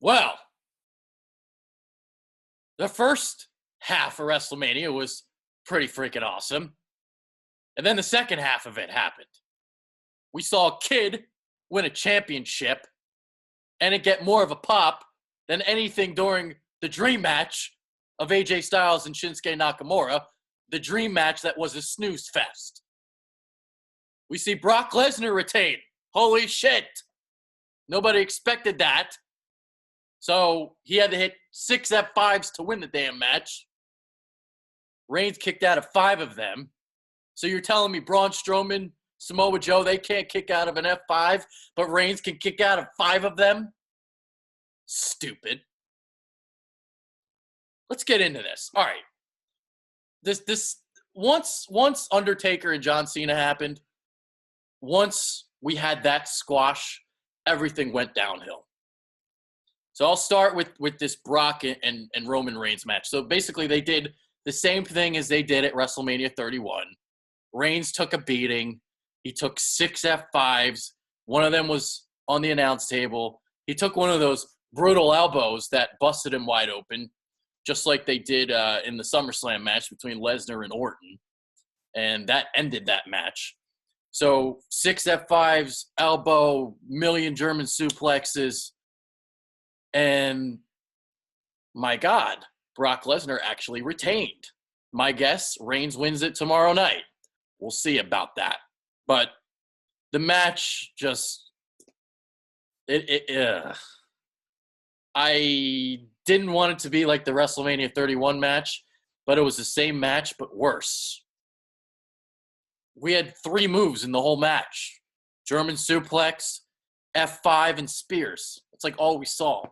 Well, the first half of WrestleMania was pretty freaking awesome. And then the second half of it happened. We saw a kid win a championship and it get more of a pop than anything during the dream match of AJ Styles and Shinsuke Nakamura, the dream match that was a snooze fest. We see Brock Lesnar retain. Holy shit. Nobody expected that. So he had to hit 6 F5s to win the damn match. Reigns kicked out of 5 of them. So you're telling me Braun Strowman, Samoa Joe, they can't kick out of an F5, but Reigns can kick out of 5 of them? Stupid. Let's get into this. All right. This once Undertaker and John Cena happened, once we had that squash, everything went downhill. So I'll start with this Brock and Roman Reigns match. So basically they did the same thing as they did at WrestleMania 31. Reigns took a beating. He took 6 F5s. One of them was on the announce table. He took one of those brutal elbows that busted him wide open, just like they did in the SummerSlam match between Lesnar and Orton. And that ended that match. So 6 F5s, elbow, million German suplexes. And my God, Brock Lesnar actually retained. My guess, Reigns wins it tomorrow night. We'll see about that. But the match just, I didn't want it to be like the WrestleMania 31 match, but it was the same match, but worse. We had 3 moves in the whole match. German suplex, F5, and spears. It's like all we saw.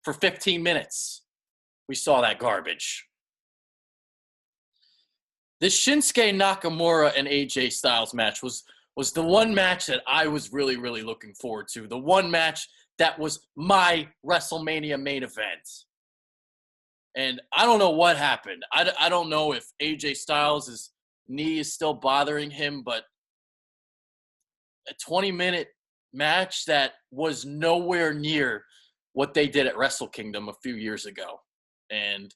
For 15 minutes, we saw that garbage. This Shinsuke Nakamura and AJ Styles match was the one match that I was really, really looking forward to. The one match that was my WrestleMania main event. And I don't know what happened. I don't know if AJ Styles' knee is still bothering him, but a 20-minute match that was nowhere near what they did at Wrestle Kingdom a few years ago. And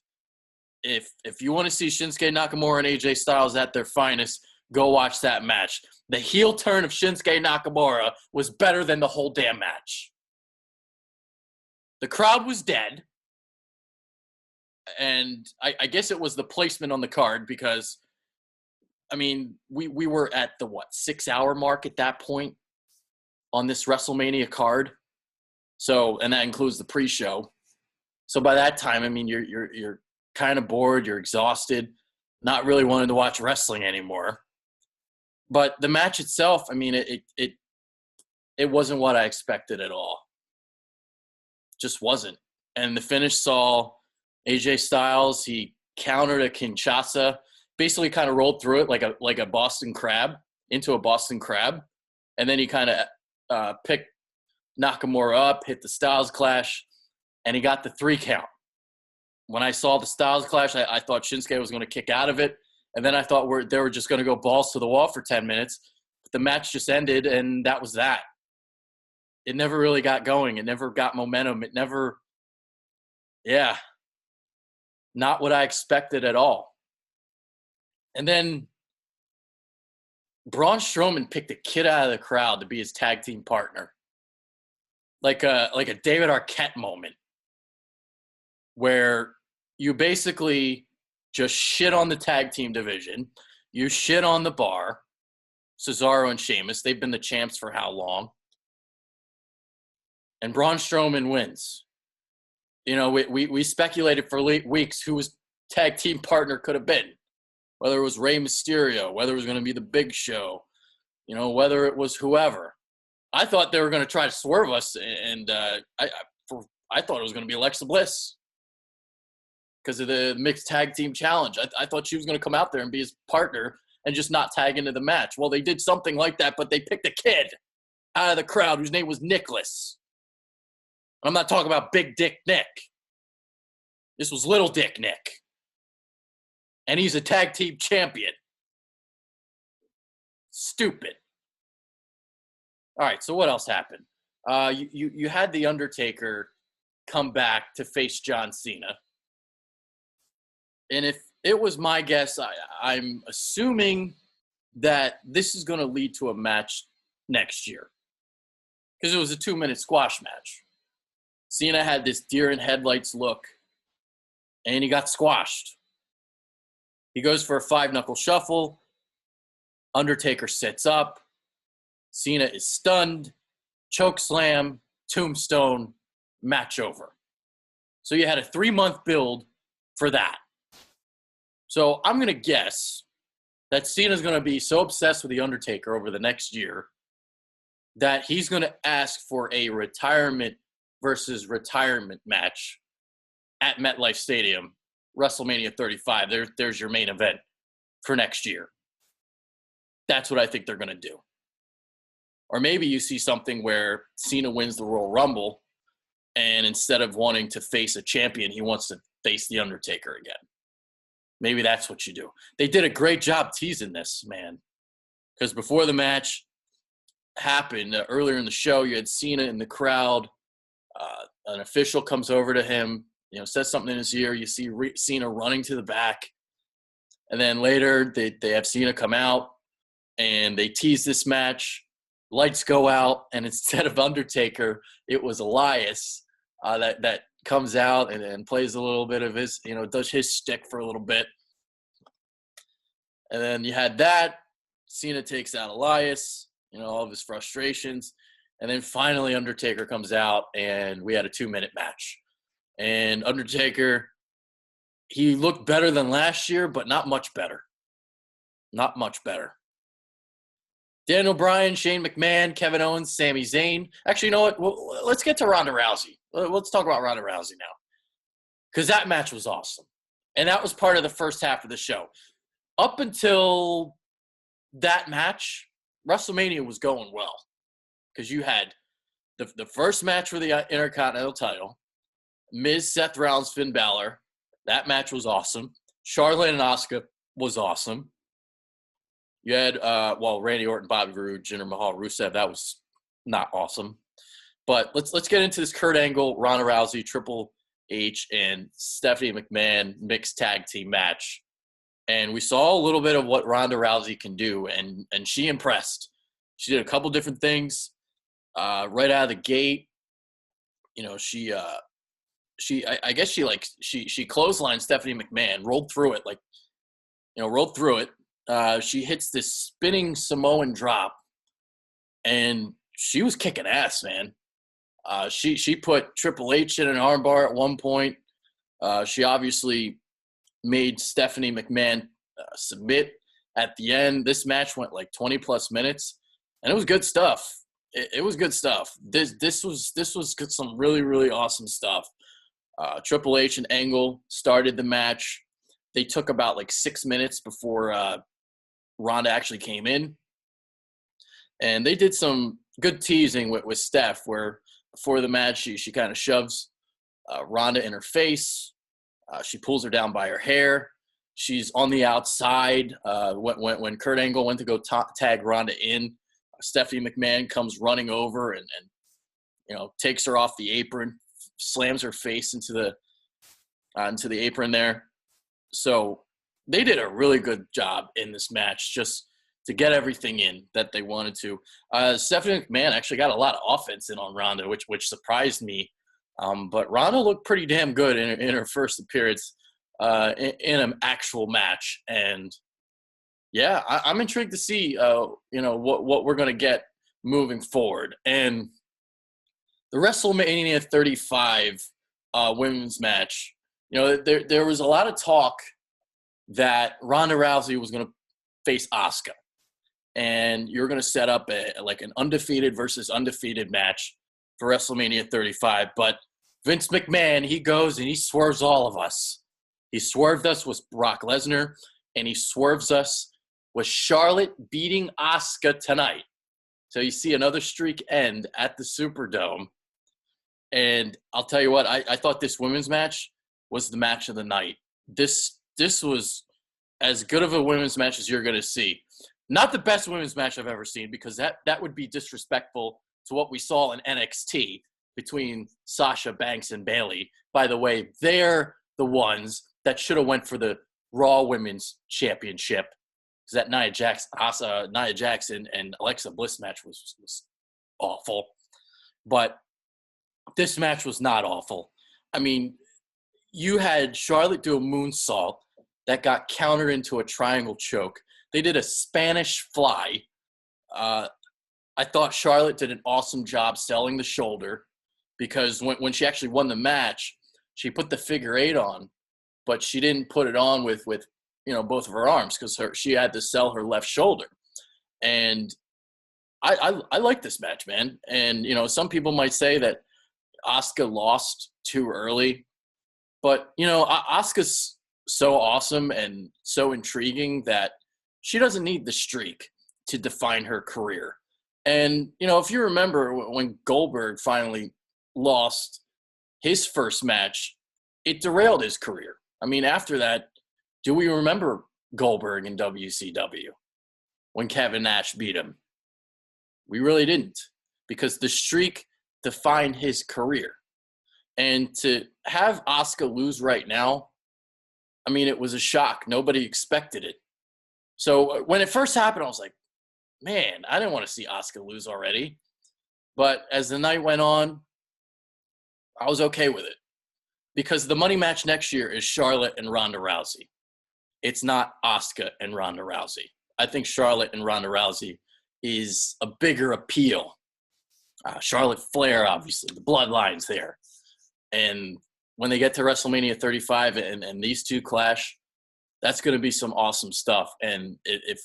if you want to see Shinsuke Nakamura and AJ Styles at their finest, go watch that match. The heel turn of Shinsuke Nakamura was better than the whole damn match. The crowd was dead. And I guess it was the placement on the card because, I mean, we were at the, 6-hour mark at that point on this WrestleMania card. So, and that includes the pre-show. So by that time, I mean, you're kind of bored, you're exhausted, not really wanting to watch wrestling anymore. But the match itself, I mean, it wasn't what I expected at all. Just wasn't. And the finish saw AJ Styles, he countered a Kinshasa, basically kind of rolled through it like a Boston crab into a Boston crab. And then he kind of picked Nakamura up, hit the Styles Clash, and he got the 3 count. When I saw the Styles Clash, I thought Shinsuke was going to kick out of it, and then I thought they were just going to go balls to the wall for 10 minutes. But the match just ended, and that was that. It never really got going. It never got momentum. It never, not what I expected at all. And then Braun Strowman picked a kid out of the crowd to be his tag team partner. Like a David Arquette moment where you basically just shit on the tag team division. You shit on the Bar, Cesaro and Sheamus. They've been the champs for how long? And Braun Strowman wins. You know, we speculated for weeks who his tag team partner could have been. Whether it was Rey Mysterio, whether it was going to be the Big Show, you know, whether it was whoever. I thought they were going to try to swerve us, and I thought it was going to be Alexa Bliss because of the mixed tag team challenge. I thought she was going to come out there and be his partner and just not tag into the match. Well, they did something like that, but they picked a kid out of the crowd whose name was Nicholas. I'm not talking about Big Dick Nick. This was Little Dick Nick. And he's a tag team champion. Stupid. All right, so what else happened? You had The Undertaker come back to face John Cena. And if it was my guess, I'm assuming that this is going to lead to a match next year. Because it was a 2-minute squash match. Cena had this deer in headlights look, and he got squashed. He goes for a 5-knuckle shuffle. Undertaker sits up. Cena is stunned. Choke slam, tombstone, match over. So you had a 3-month build for that. So I'm going to guess that Cena's going to be so obsessed with The Undertaker over the next year that he's going to ask for a retirement versus retirement match at MetLife Stadium, WrestleMania 35. There's your main event for next year. That's what I think they're going to do. Or maybe you see something where Cena wins the Royal Rumble, and instead of wanting to face a champion, he wants to face The Undertaker again. Maybe that's what you do. They did a great job teasing this, man. Because before the match happened, earlier in the show, you had Cena in the crowd. An official comes over to him, says something in his ear. You see Cena running to the back. And then later, they have Cena come out, and they tease this match. Lights go out, and instead of Undertaker, it was Elias that comes out and plays a little bit of his, does his shtick for a little bit. And then you had that. Cena takes out Elias, all of his frustrations. And then finally Undertaker comes out, and we had a 2-minute match. And Undertaker, he looked better than last year, but not much better. Not much better. Daniel Bryan, Shane McMahon, Kevin Owens, Sami Zayn. Actually, you know what? Let's get to Ronda Rousey. Let's talk about Ronda Rousey now. Because that match was awesome. And that was part of the first half of the show. Up until that match, WrestleMania was going well. Because you had the first match for the Intercontinental title, Miz, Seth Rollins, Finn Balor. That match was awesome. Charlotte and Asuka was awesome. You had, Randy Orton, Bobby Roode, Jinder Mahal, Rusev. That was not awesome. But let's get into this Kurt Angle, Ronda Rousey, Triple H, and Stephanie McMahon mixed tag team match. And we saw a little bit of what Ronda Rousey can do, and she impressed. She did a couple different things right out of the gate. She clotheslined Stephanie McMahon, rolled through it. She hits this spinning Samoan drop, and she was kicking ass, man. She put Triple H in an armbar at one point. She obviously made Stephanie McMahon submit at the end. This match went like 20-plus minutes, and it was good stuff. It was good stuff. This was some really, really awesome stuff. Triple H and Angle started the match. They took about 6 minutes before Ronda actually came in. And they did some good teasing with Steph, where before the match, she kind of shoves Ronda in her face. She pulls her down by her hair. She's on the outside. When Kurt Angle went to go tag Ronda in, Stephanie McMahon comes running over and takes her off the apron, slams her face into the apron there. So they did a really good job in this match, just to get everything in that they wanted to. Stephanie McMahon actually got a lot of offense in on Ronda, which surprised me. But Ronda looked pretty damn good in her first appearance in an actual match. And yeah, I'm intrigued to see what we're going to get moving forward. And the WrestleMania 35 women's match, there was a lot of talk that Ronda Rousey was going to face Asuka. And you're going to set up an undefeated versus undefeated match for WrestleMania 35. But Vince McMahon, he goes and he swerves all of us. He swerved us with Brock Lesnar, and he swerves us with Charlotte beating Asuka tonight. So you see another streak end at the Superdome. And I'll tell you what, I thought this women's match was the match of the night. This was as good of a women's match as you're going to see. Not the best women's match I've ever seen, because that would be disrespectful to what we saw in NXT. between Sasha Banks and Bayley. By the way, they're the ones that should have went for the Raw Women's Championship, because that Nia Jackson and Alexa Bliss match was awful. But this match was not awful. I mean, you had Charlotte do a moonsault that got countered into a triangle choke. They did a Spanish fly. I thought Charlotte did an awesome job selling the shoulder, because when she actually won the match, she put the figure 8 on, but she didn't put it on with both of her arms, because she had to sell her left shoulder. And I like this match, man. And, some people might say that Asuka lost too early, but, Asuka's so awesome and so intriguing that she doesn't need the streak to define her career. And, if you remember when Goldberg finally lost his first match, it derailed his career. I mean, after that, do we remember Goldberg in WCW when Kevin Nash beat him? We really didn't, because the streak defined his career. And to have Asuka lose right now, I mean, it was a shock. Nobody expected it. So when it first happened, I was like, man, I didn't want to see Asuka lose already. But as the night went on, I was okay with it, because the money match next year is Charlotte and Ronda Rousey. It's not Asuka and Ronda Rousey. I think Charlotte and Ronda Rousey is a bigger appeal. Charlotte Flair, obviously, the bloodline's there. And when they get to WrestleMania 35 and these two clash, that's going to be some awesome stuff. And if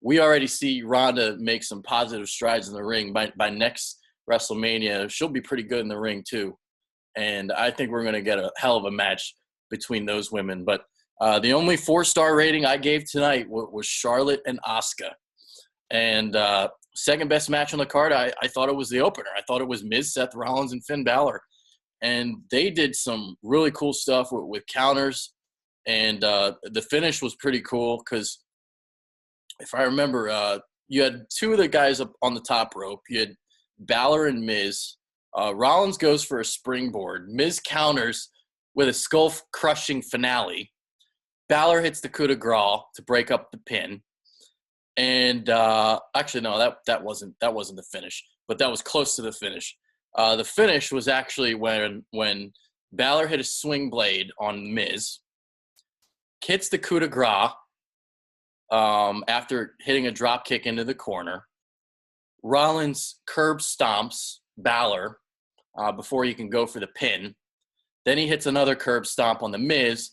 we already see Ronda make some positive strides in the ring, by next WrestleMania, she'll be pretty good in the ring too. And I think we're going to get a hell of a match between those women. But the only 4-star rating I gave tonight was Charlotte and Asuka. And second best match on the card, I thought it was the opener. I thought it was Miz, Seth Rollins, and Finn Balor. And they did some really cool stuff with counters. And the finish was pretty cool, because if I remember, you had two of the guys up on the top rope. You had Balor and Miz. Rollins goes for a springboard. Miz counters with a skull-crushing finale. Balor hits the coup de grace to break up the pin. And actually, no, that wasn't the finish, but that was close to the finish. The finish was actually when Balor hit a swing blade on Miz, hits the coup de grace after hitting a drop kick into the corner. Rollins curb stomps Balor before he can go for the pin. Then he hits another curb stomp on the Miz,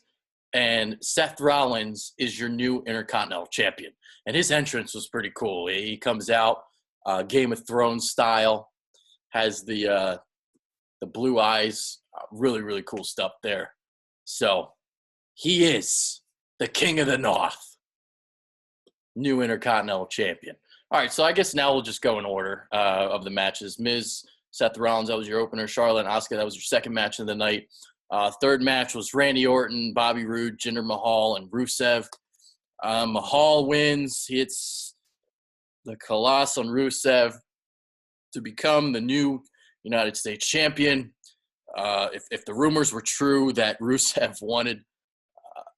and Seth Rollins is your new Intercontinental Champion. And his entrance was pretty cool. He comes out Game of Thrones style, has the blue eyes, really, really cool stuff there. So he is the King of the North, new Intercontinental Champion. All right, so I guess now we'll just go in order of the matches. Miz, Seth Rollins, that was your opener. Charlotte and Asuka, that was your second match of the night. Third match was Randy Orton, Bobby Roode, Jinder Mahal, and Rusev. Mahal wins. He hits the Colossus on Rusev to become the new United States champion. If the rumors were true that Rusev wanted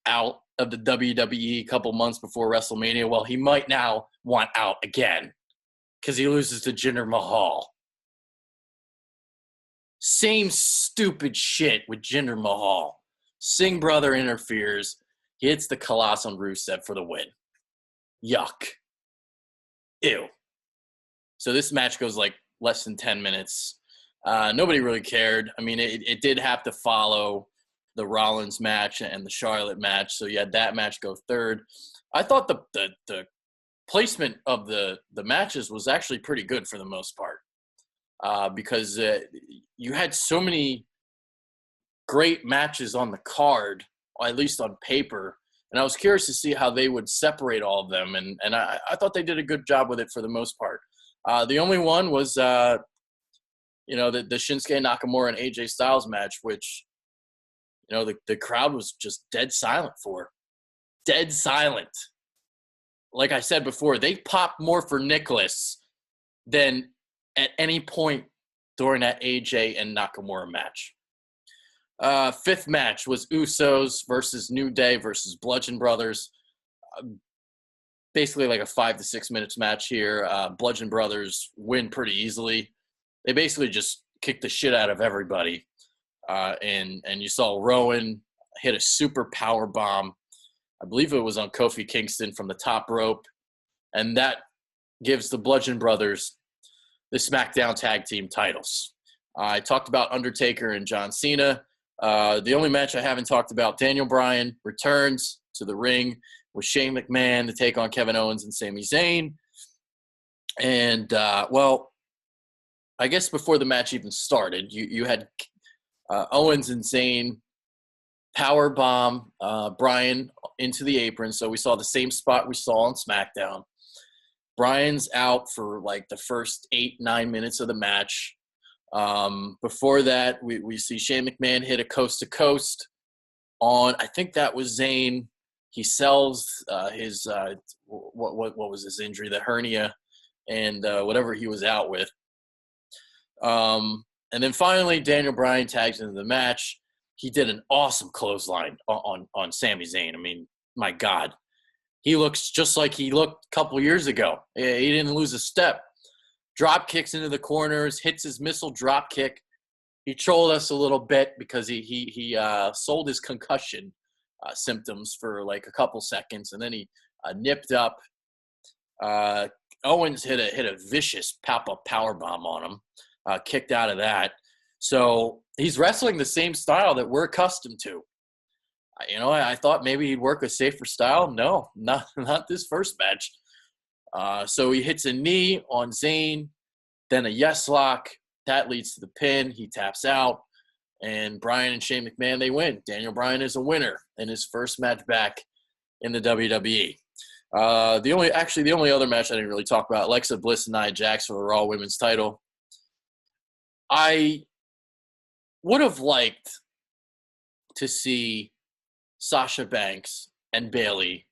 out of the WWE a couple months before WrestleMania, well, he might now want out again, because he loses to Jinder Mahal. Same stupid shit with Jinder Mahal. Singh brother interferes. He hits the Colossus on Rusev for the win. Yuck. Ew. So this match goes like less than 10 minutes. Nobody really cared. I mean, it did have to follow the Rollins match and the Charlotte match, so you had that match go third. I thought the placement of the matches was actually pretty good for the most part, because you had so many great matches on the card, or at least on paper, and I was curious to see how they would separate all of them, and I thought they did a good job with it for the most part. The only one was the Shinsuke Nakamura and AJ Styles match, which the crowd was just dead silent for. Dead silent. Like I said before, they popped more for Nicholas than at any point during that AJ and Nakamura match. Fifth match was Usos versus New Day versus Bludgeon Brothers. Basically like a 5 to 6 minutes match here. Bludgeon Brothers win pretty easily. They basically just kicked the shit out of everybody. And you saw Rowan hit a super power bomb. I believe it was on Kofi Kingston from the top rope. And that gives the Bludgeon Brothers the SmackDown Tag Team titles. I talked about Undertaker and John Cena. The only match I haven't talked about, Daniel Bryan returns to the ring with Shane McMahon to take on Kevin Owens and Sami Zayn. And, I guess before the match even started, you had Owens and Zayn power bomb Bryan into the apron. So we saw the same spot we saw on SmackDown. Bryan's out for like the first 8-9 minutes of the match. Before that, we see Shane McMahon hit a coast-to-coast on, I think that was Zayn. He sells his, what was his injury, the hernia, and whatever he was out with. And then finally, Daniel Bryan tags into the match. He did an awesome clothesline on Sami Zayn. I mean, my God. He looks just like he looked a couple years ago. He didn't lose a step. Drop kicks into the corners, hits his missile drop kick. He trolled us a little bit because he sold his concussion symptoms for like a couple seconds, and then he nipped up. Owens hit a vicious pop-up powerbomb on him, kicked out of that. So he's wrestling the same style that we're accustomed to. I thought maybe he'd work a safer style. No, not this first match. So he hits a knee on Zayn, then a yes lock. That leads to the pin. He taps out, and Bryan and Shane McMahon, they win. Daniel Bryan is a winner in his first match back in the WWE. The only other match I didn't really talk about, Alexa Bliss and Nia Jax for the Raw Women's title. I would have liked to see Sasha Banks and Bayley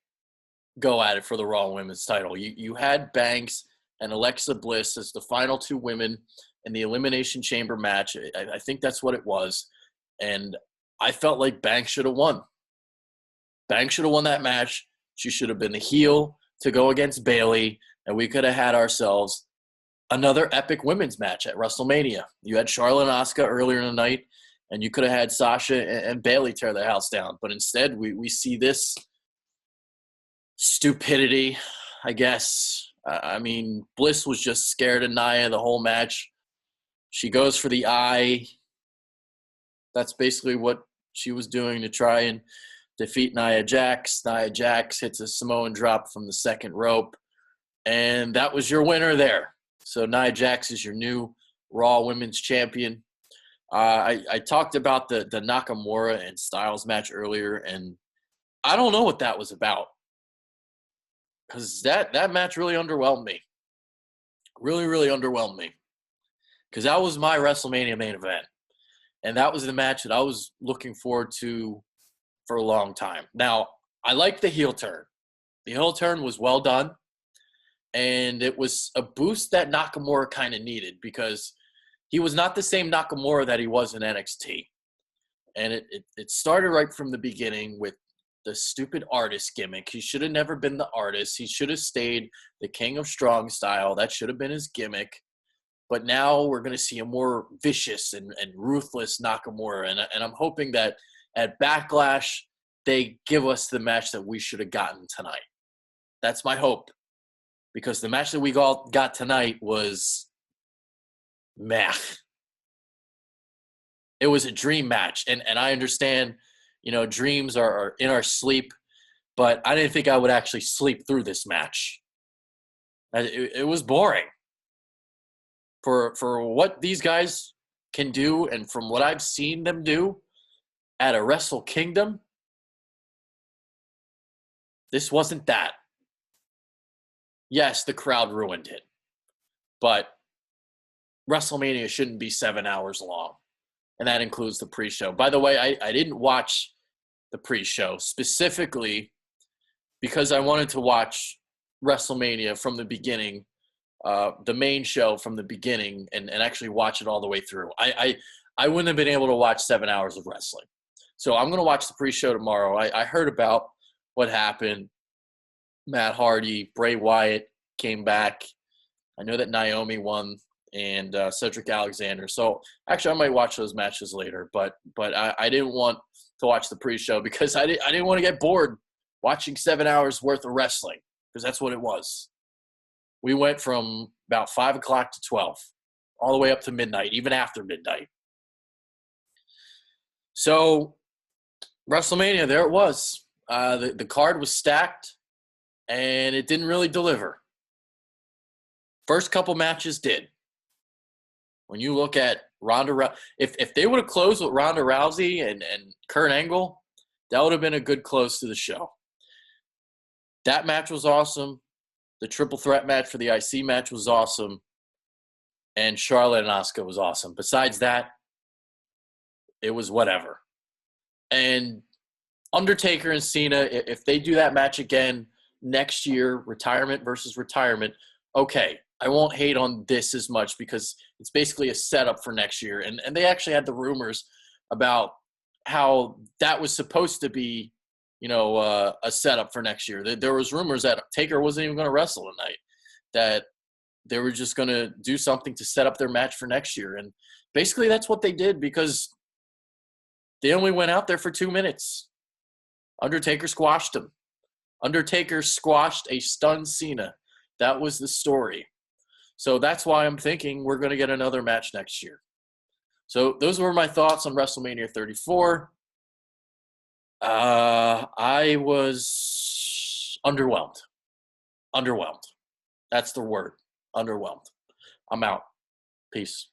go at it for the Raw Women's title. You had Banks and Alexa Bliss as the final two women in the Elimination Chamber match. I think that's what it was. And I felt like Banks should have won. Banks should have won that match. She should have been the heel to go against Bayley, and we could have had ourselves another epic women's match at WrestleMania. You had Charlotte and Asuka earlier in the night, and you could have had Sasha and Bayley tear their house down. But instead, we see this stupidity, I guess. I mean, Bliss was just scared of Nia the whole match. She goes for the eye. That's basically what she was doing to try and defeat Nia Jax. Nia Jax hits a Samoan drop from the second rope. And that was your winner there. So Nia Jax is your new Raw Women's Champion. I talked about the Nakamura and Styles match earlier, and I don't know what that was about. Because that match really underwhelmed me. Really, really underwhelmed me. Because that was my WrestleMania main event. And that was the match that I was looking forward to for a long time. Now, I liked the heel turn. The heel turn was well done. And it was a boost that Nakamura kind of needed because he was not the same Nakamura that he was in NXT. And it started right from the beginning with the stupid artist gimmick. He should have never been the artist. He should have stayed the King of Strong style. That should have been his gimmick. But now we're going to see a more vicious and ruthless Nakamura. And I'm hoping that at Backlash, they give us the match that we should have gotten tonight. That's my hope. Because the match that we got tonight was meh. It was a dream match. And I understand, dreams are in our sleep. But I didn't think I would actually sleep through this match. It was boring. For what these guys can do and from what I've seen them do at a Wrestle Kingdom, this wasn't that. Yes, the crowd ruined it. But WrestleMania shouldn't be 7 hours long. And that includes the pre-show. By the way, I didn't watch the pre-show specifically because I wanted to watch WrestleMania from the beginning the main show from the beginning and actually watch it all the way through. I wouldn't have been able to watch 7 hours of wrestling. So I'm going to watch the pre-show tomorrow. I heard about what happened. Matt Hardy, Bray Wyatt came back. I know that Naomi won and Cedric Alexander. So actually I might watch those matches later, but I didn't want to watch the pre-show because I didn't want to get bored watching 7 hours worth of wrestling, because that's what it was. We went from about 5 o'clock to 12, all the way up to midnight, even after midnight. So WrestleMania, there it was. The card was stacked, and it didn't really deliver. First couple matches did. When you look at Ronda Rousey, if they would have closed with Ronda Rousey and Kurt Angle, that would have been a good close to the show. That match was awesome. The triple threat match for the IC match was awesome. And Charlotte and Asuka was awesome. Besides that, it was whatever. And Undertaker and Cena, if they do that match again next year, retirement versus retirement, okay, I won't hate on this as much because it's basically a setup for next year. And they actually had the rumors about how that was supposed to be, a setup for next year. There was rumors that Taker wasn't even going to wrestle tonight, that they were just going to do something to set up their match for next year. And basically that's what they did, because they only went out there for 2 minutes. Undertaker squashed him. Undertaker squashed a stunned Cena. That was the story. So that's why I'm thinking we're going to get another match next year. So those were my thoughts on WrestleMania 34. I was underwhelmed. Underwhelmed. That's the word. Underwhelmed. I'm out. Peace.